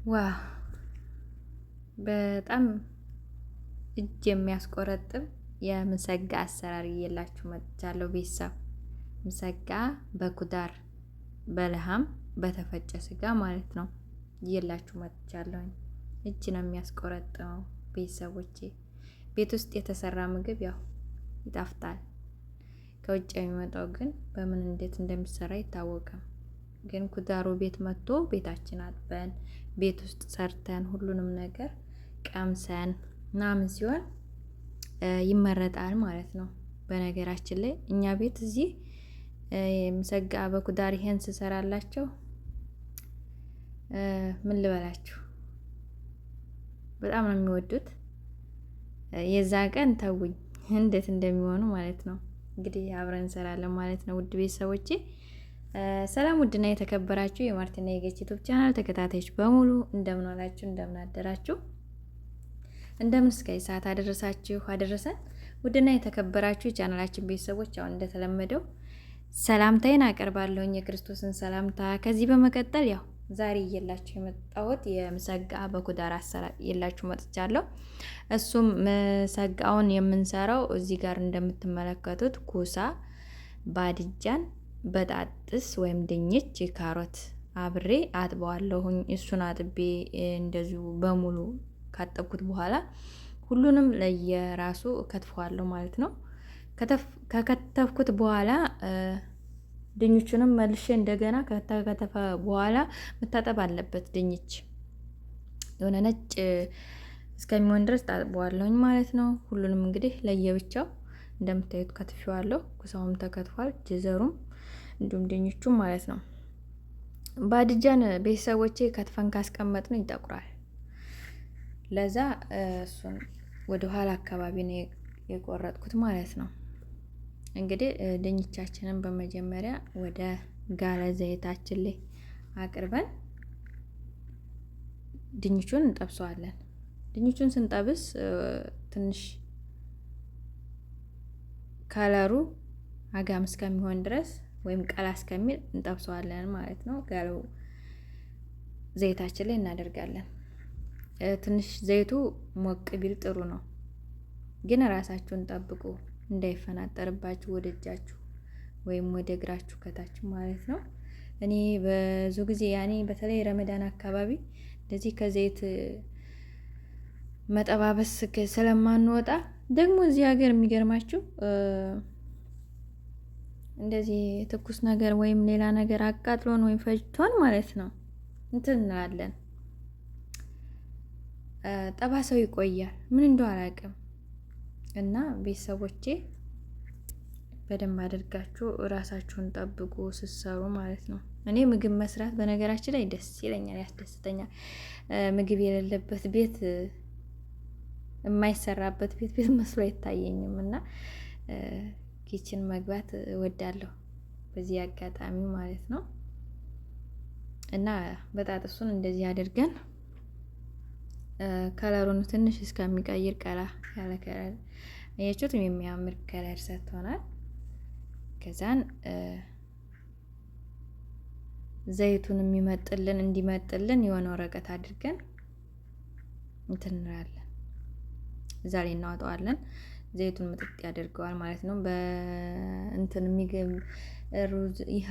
ዋው በጣም እጅ የሚያስቆረጥም የምሰጋ አሰራር እየላችሁ መጥቻለሁ። ቤተሰብ ምሰጋ በኩዳር በለሃም በተፈጨ ስጋ ማለት ነው እየላችሁ መጥቻለሁ። እጅ ነው የሚያስቆረጥመው ቤተሰቦቼ። ቤት ውስጥ የተሰራ ምግብ ያው ይጣፍጣል። ከውጭ የሚመጣው ግን በምን እንዴት እንደሚሰራ አይታወቅም። ግን ኩዳሩ ቤት መጥቶ ቤታችን አጥበን ቤት ውስጥ ሰርተን ሁሉንም ነገር ቀምሰን ምናምን ሲሆን ይመረጣል ማለት ነው። በነገራችን ላይ እኛ ቤት እዚህ ምሰጋ በኩዳር ይሄን ስሰራላቸው ምን ልበላችሁ በጣም ነው የሚወዱት። የዛ ቀን ተውኝ እንዴት እንደሚሆኑ ማለት ነው። እንግዲህ አብረን እንሰራለን ማለት ነው። ውድ ቤተሰቦቼ ሰላም ውድና የተከበራችሁ የማርቲና የገች ዩቲዩብ ቻናል ተከታታዮች በሙሉ እንደምን ዋላችሁ፣ እንደምን አደራችሁ፣ እንደምን እስከ ሰዓት አደረሳችሁ አደረሰን። ውድና የተከበራችሁ የቻናላችን ቤተሰቦች አሁን እንደተለመደው ሰላምታዬን አቀርባለሁኝ፣ የክርስቶስን ሰላምታ። ከዚህ በመቀጠል ያው ዛሬ እየላችሁ የመጣሁት የምሰጋ በኩዳር አሰራር እየላችሁ መጥቻለሁ። እሱም ምሰጋውን የምንሰራው እዚህ ጋር እንደምትመለከቱት ኩሳ፣ ባድጃን፣ በጣጥስ ወይም ድንች፣ ካሮት አብሬ አጥበዋለሁኝ። እሱን አጥቤ እንደዚሁ በሙሉ ካጠብኩት በኋላ ሁሉንም ለየራሱ ከትፈዋለሁ ማለት ነው። ከከተፍኩት በኋላ ድንቹንም መልሼ እንደገና ከተከተፈ በኋላ መታጠብ አለበት። ድንች የሆነ ነጭ እስከሚሆን ድረስ ታጥበዋለሁኝ ማለት ነው። ሁሉንም እንግዲህ ለየብቻው እንደምታዩት ከትፌዋለሁ። ኩሳውም ተከትፏል፣ ጀዘሩም እንዲሁም ድንቹም ማለት ነው። ባድጃን ቤተሰቦቼ ከትፈን ካስቀመጥን ይጠቁራል። ለዛ እሱን ወደ ኋላ አካባቢ ነው የቆረጥኩት ማለት ነው። እንግዲህ ድንቻችንን በመጀመሪያ ወደ ጋለ ዘይታችን ላይ አቅርበን ድንቹን እንጠብሰዋለን። ድንቹን ስንጠብስ ትንሽ ከለሩ አጋም እስከሚሆን ድረስ ወይም ቀላ እስከሚል እንጠብሰዋለን ማለት ነው። ጋለው ዘይታችን ላይ እናደርጋለን። ትንሽ ዘይቱ ሞቅ ቢል ጥሩ ነው፣ ግን ራሳችሁን ጠብቁ እንዳይፈናጠርባችሁ ወደ እጃችሁ ወይም ወደ እግራችሁ ከታች ማለት ነው። እኔ ብዙ ጊዜ ያኔ በተለይ ረመዳን አካባቢ እንደዚህ ከዘይት መጠባበስ ስለማንወጣ ደግሞ እዚህ ሀገር የሚገርማችሁ እንደዚህ ትኩስ ነገር ወይም ሌላ ነገር አቃጥሎን ወይም ፈጅቶን ማለት ነው እንትን እንላለን። ጠባሳው ይቆያል፣ ምን እንደው አላውቅም። እና ቤተሰቦቼ በደንብ አድርጋችሁ እራሳችሁን ጠብቁ ስትሰሩ ማለት ነው። እኔ ምግብ መስራት በነገራችን ላይ ደስ ይለኛል፣ ያስደስተኛል። ምግብ የሌለበት ቤት የማይሰራበት ቤት መስሎ አይታየኝም። እና ኪችን መግባት እወዳለሁ በዚህ አጋጣሚ ማለት ነው። እና በጣጥሱን እንደዚህ አድርገን ከለሩን ትንሽ እስከሚቀይር ቀላ ያለ ከለር አያችሁት፣ የሚያምር ከለር ሰጥቶናል። ከዛን ዘይቱን የሚመጥልን እንዲመጥልን የሆነ ወረቀት አድርገን እንትን እንላለን። እዛ ላይ እናወጣዋለን። ዘይቱን ምጥጥ ያደርገዋል ማለት ነው። በእንትን የሚገብ ሩዝ ይሄ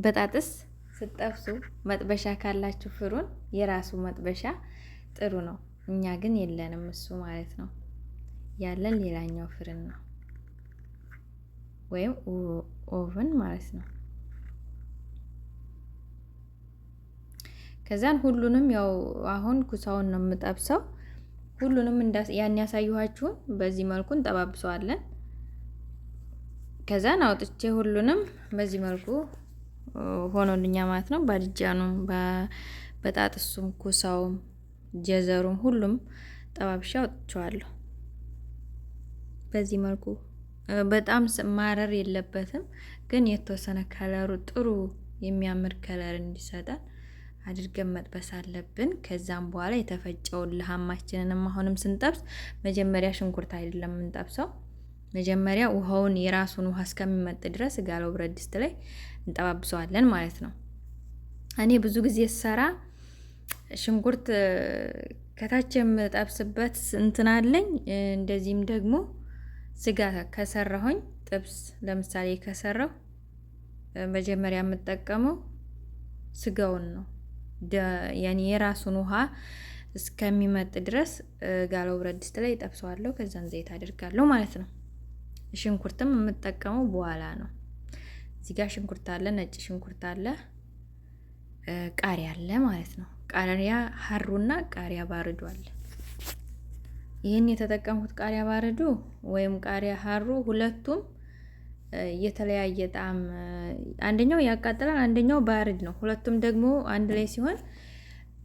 በጣጥስ ስትጠብሱ መጥበሻ ካላችሁ ፍሩን የራሱ መጥበሻ ጥሩ ነው። እኛ ግን የለንም እሱ ማለት ነው። ያለን ሌላኛው ፍርን ነው ወይም ኦቨን ማለት ነው። ከዛን ሁሉንም ያው አሁን ኩሳውን ነው የምጠብሰው። ሁሉንም ያን ያሳየኋችሁን በዚህ መልኩ እንጠባብሰዋለን። ከዛን አውጥቼ ሁሉንም በዚህ መልኩ ሆኖልኛ ማለት ነው። ባድጃኑም በጣጥሱም ኩሳውም ጀዘሩም ሁሉም ጠባብሻ አውጥቼዋለሁ። በዚህ መልኩ በጣም ማረር የለበትም፣ ግን የተወሰነ ከለሩ ጥሩ የሚያምር ከለር እንዲሰጠን አድርገን መጥበስ አለብን። ከዛም በኋላ የተፈጨውን ለሃማችንንም አሁንም ስንጠብስ መጀመሪያ ሽንኩርት አይደለም የምንጠብሰው። መጀመሪያ ውሃውን የራሱን ውሃ እስከሚመጥ ድረስ ጋለው ብረት ድስት ላይ እንጠባብሰዋለን ማለት ነው። እኔ ብዙ ጊዜ ስሰራ ሽንኩርት ከታች የምጠብስበት እንትን አለኝ። እንደዚህም ደግሞ ስጋ ከሰራሁኝ ጥብስ ለምሳሌ ከሰራሁ መጀመሪያ የምጠቀመው ስጋውን ነው። ያኔ የራሱን ውሃ እስከሚመጥ ድረስ ጋለው ብረት ድስት ላይ ጠብሰዋለሁ። ከዛን ዘይት አድርጋለሁ ማለት ነው። ሽንኩርትም የምጠቀመው በኋላ ነው። እዚህ ጋር ሽንኩርት አለ፣ ነጭ ሽንኩርት አለ፣ ቃሪያ አለ ማለት ነው። ቃሪያ ሀሩና ቃሪያ ባርዱ አለ። ይህን የተጠቀምኩት ቃሪያ ባርዱ ወይም ቃሪያ ሀሩ ሁለቱም የተለያየ ጣዕም፣ አንደኛው ያቃጥላል፣ አንደኛው ባርድ ነው። ሁለቱም ደግሞ አንድ ላይ ሲሆን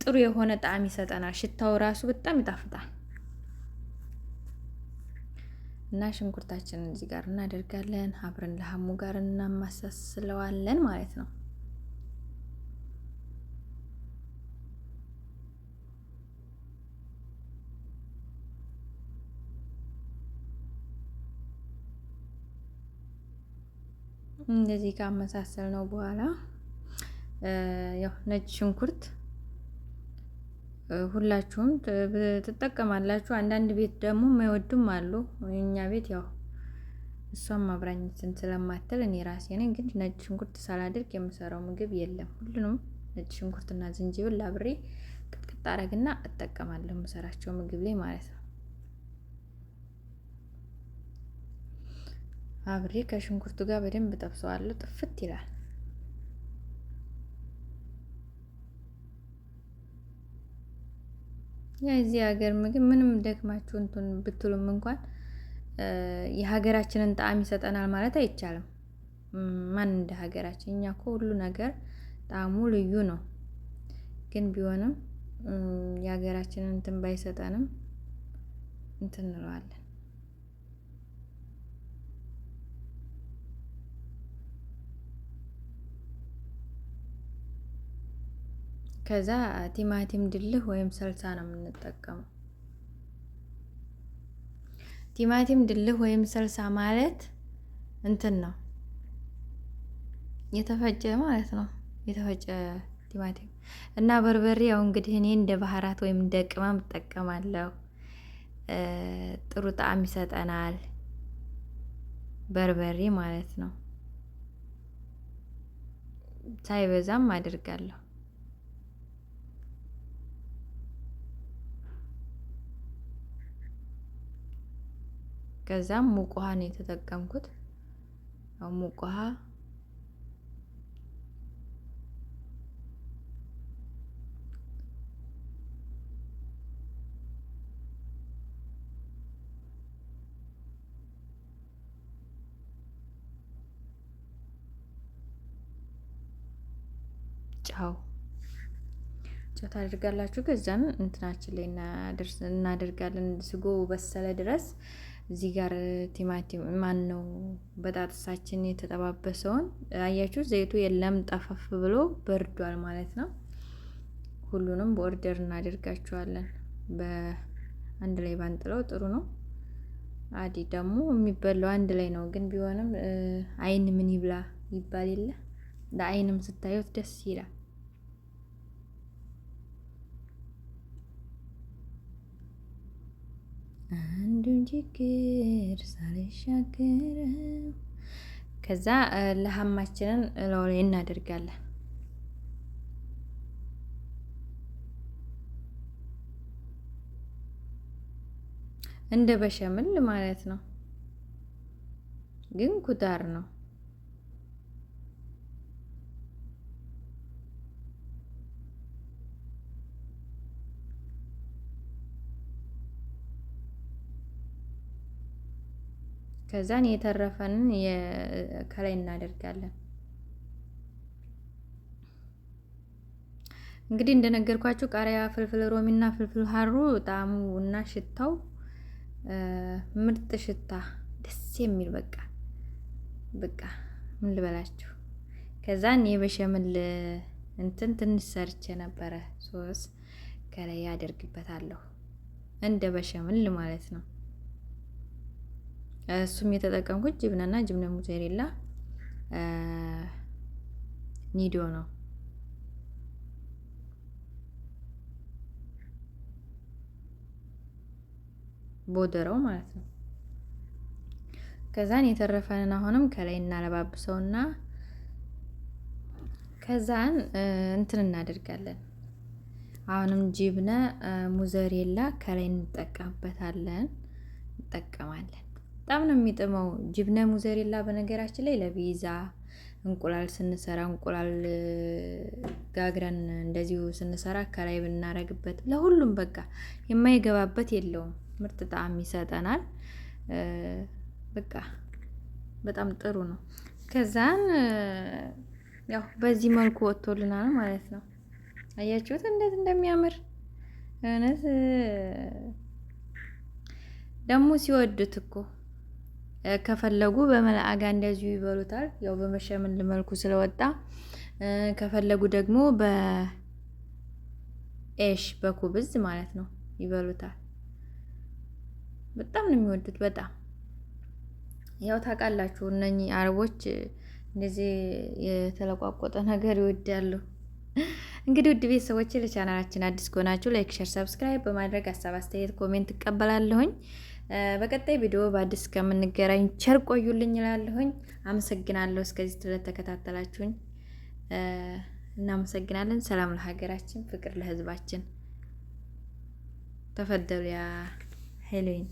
ጥሩ የሆነ ጣዕም ይሰጠናል። ሽታው ራሱ በጣም ይጣፍጣል። እና ሽንኩርታችንን እዚህ ጋር እናደርጋለን። አብረን ለሀሙ ጋር እናማሳስለዋለን ማለት ነው። እንደዚህ ካመሳሰል ነው በኋላ ያው ነጭ ሽንኩርት ሁላችሁም ትጠቀማላችሁ። አንዳንድ ቤት ደግሞ የማይወዱም አሉ። እኛ ቤት ያው እሷም አብራኝ ስለማትል እኔ ራሴ ነኝ። ግን ነጭ ሽንኩርት ሳላደርግ የምሰራው ምግብ የለም። ሁሉንም ነጭ ሽንኩርትና ዝንጅብል አብሬ ቅጥቅጥ አረግና እጠቀማለሁ የምሰራቸው ምግብ ላይ ማለት ነው። አብሬ ከሽንኩርቱ ጋር በደንብ ጠብሰዋለሁ። ጥፍት ይላል። የዚህ ሀገር ምግብ ምንም ደክማችሁ እንትን ብትሉም እንኳን የሀገራችንን ጣዕም ይሰጠናል ማለት አይቻልም። ማን እንደ ሀገራችን? እኛ እኮ ሁሉ ነገር ጣዕሙ ልዩ ነው። ግን ቢሆንም የሀገራችንን እንትን ባይሰጠንም እንትን እንለዋለን። ከዛ ቲማቲም ድልህ ወይም ሰልሳ ነው የምንጠቀመው። ቲማቲም ድልህ ወይም ሰልሳ ማለት እንትን ነው የተፈጨ ማለት ነው። የተፈጨ ቲማቲም እና በርበሬ። ያው እንግዲህ እኔ እንደ ባህራት ወይም እንደ ቅመም እጠቀማለሁ። ጥሩ ጣዕም ይሰጠናል በርበሬ ማለት ነው። ሳይበዛም አድርጋለሁ። ከዛም ሙቅ ውሃ ነው የተጠቀምኩት። ያው ሙቅ ውሃ ጨው ታደርጋላችሁ። ከዛን እንትናችን ላይ እናደርጋለን። ስጎ በሰለ ድረስ እዚህ ጋር ቲማቲም ማን ነው በጣጥሳችን የተጠባበሰውን አያችሁ። ዘይቱ የለም ጠፈፍ ብሎ በርዷል ማለት ነው። ሁሉንም በኦርደር እናደርጋቸዋለን። በአንድ ላይ ባንጥለው ጥሩ ነው። አዲ ደግሞ የሚበላው አንድ ላይ ነው። ግን ቢሆንም አይን ምን ይብላ ይባል የለ። ለአይንም ስታዩት ደስ ይላል። አንዱን ችግር ሳልሻገረው ከዛ ለሀማችንን እላው ላይ እናደርጋለን። እንደ በሸምል ማለት ነው፣ ግን ኩታር ነው። ከዛን የተረፈንን ከላይ እናደርጋለን። እንግዲህ እንደነገርኳችሁ ቃሪያ፣ ፍልፍል ሮሚና ፍልፍል ሀሩ ጣዕሙ እና ሽታው ምርጥ ሽታ ደስ የሚል በቃ ምን ልበላችሁ። ከዛን የበሸምል እንትን ትንሽ ሰርቼ ነበረ ሶስ ከላይ ያደርግበታለሁ እንደ በሸምል ማለት ነው። እሱም የተጠቀምኩት ጅብናና ጅብነ ሙዘሬላ ኒዶ ነው። ቦደረው ማለት ነው። ከዛን የተረፈንን አሁንም ከላይ እናለባብሰውና ከዛን እንትን እናደርጋለን። አሁንም ጂብነ ሙዘሬላ ከላይ እንጠቀማለን። በጣም ነው የሚጥመው ጅብነ ሙዘሬላ። በነገራችን ላይ ለቪዛ እንቁላል ስንሰራ እንቁላል ጋግረን እንደዚሁ ስንሰራ ከላይ ብናረግበት ለሁሉም በቃ የማይገባበት የለውም። ምርጥ ጣዕም ይሰጠናል። በቃ በጣም ጥሩ ነው። ከዛን ያው በዚህ መልኩ ወጥቶልናል ማለት ነው። አያችሁት እንዴት እንደሚያምር እውነት። ደግሞ ሲወዱት እኮ ከፈለጉ በመልአጋ እንደዚሁ ይበሉታል። ያው በመሸመን መልኩ ስለወጣ ከፈለጉ ደግሞ በኤሽ በኩብዝ ማለት ነው ይበሉታል። በጣም ነው የሚወዱት። በጣም ያው ታውቃላችሁ እነኚህ አረቦች እንደዚህ የተለቋቆጠ ነገር ይወዳሉ። እንግዲህ ውድ ቤተሰቦቼ ለቻናላችን አዲስ ከሆናችሁ ላይክ፣ ሼር፣ ሰብስክራይብ በማድረግ ሀሳብ አስተያየት፣ ኮሜንት እቀበላለሁኝ። በቀጣይ ቪዲዮ በአዲስ ከምንገናኝ ቸር ቆዩልኝ እላለሁኝ። አመሰግናለሁ እስከዚህ ስለተከታተላችሁኝ እናመሰግናለን። ሰላም ለሀገራችን፣ ፍቅር ለሕዝባችን። ተፈደሉ ያ ሄሎይን